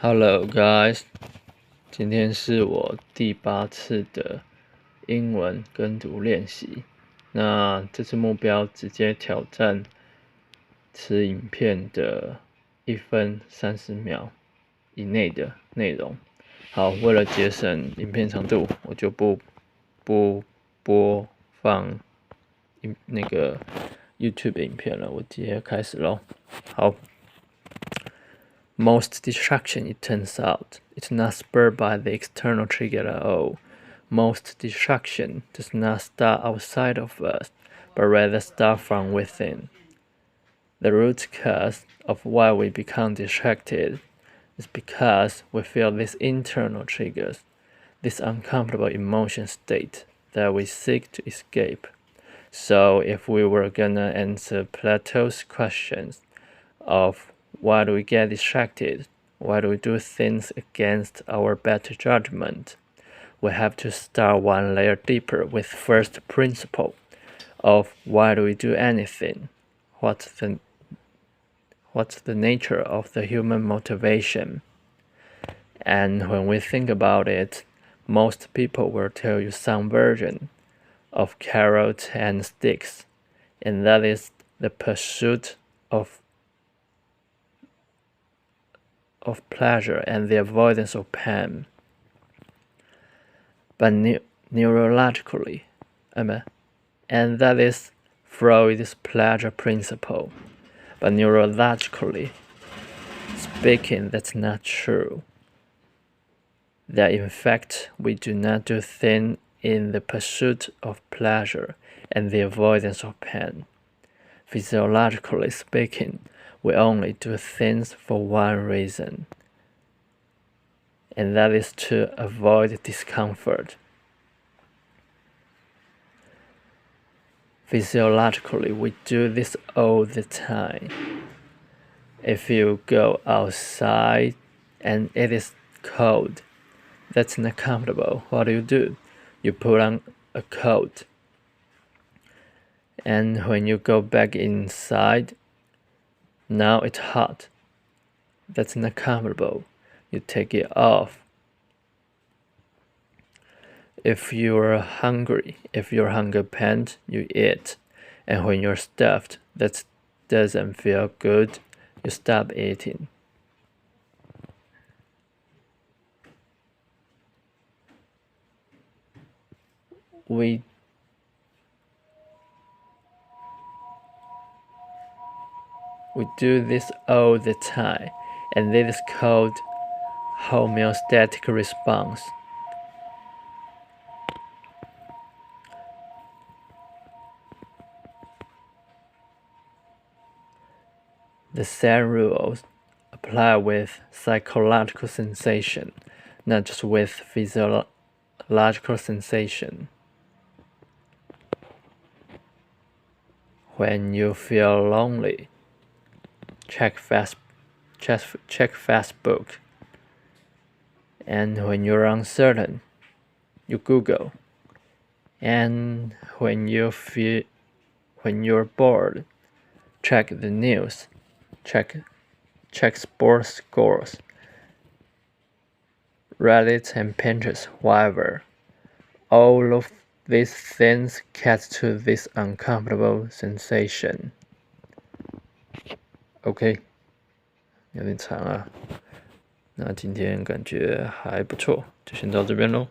Hello guys， 今天是我第8次的英文跟读练习。那这次目标直接挑战此影片的1分30秒以内的内容。好，为了节省影片长度，我就不播放那个 YouTube 影片了，我直接开始咯。好。Most distraction, it turns out, is not spurred by the external trigger at all. Most distraction does not start outside of us, but rather start from within. The root cause of why we become distracted is because we feel these internal triggers, this uncomfortable emotion state that we seek to escape. So if we were gonna answer Plato's questions of why do we get distracted? Why do we do things against our better judgment? We have to start one layer deeper with first principle of why do we do anything? What's the nature of the human motivation? And when we think about it, most people will tell you some version of carrot and sticks, and that is the pursuit of pleasure and the avoidance of pain. But neurologically, and that is Freud's pleasure principle. But neurologically speaking, that's not true. That in fact, we do not do things in the pursuit of pleasure and the avoidance of pain. Physiologically speaking, we only do things for one reason, and that is to avoid discomfort. Physiologically, we do this all the time. If you go outside and it is cold, that's not comfortable. What do? You put on a coat. And when you go back inside, now it's hot. That's not comfortable. You take it off. If you're hungry, if your hunger pants, you eat. And when you're stuffed, that doesn't feel good, you stop eating. We do this all the time, and this is called homeostatic response. The same rules apply with psychological sensation, not just with physiological sensation. When you feel lonely, check Facebook. And when you're uncertain, you Google. And when you're bored, check the news. Check sports scores. Reddit and Pinterest, whatever. All of these things catch to this uncomfortable sensation. OK， 有点长啊。那今天感觉还不错，就先到这边咯。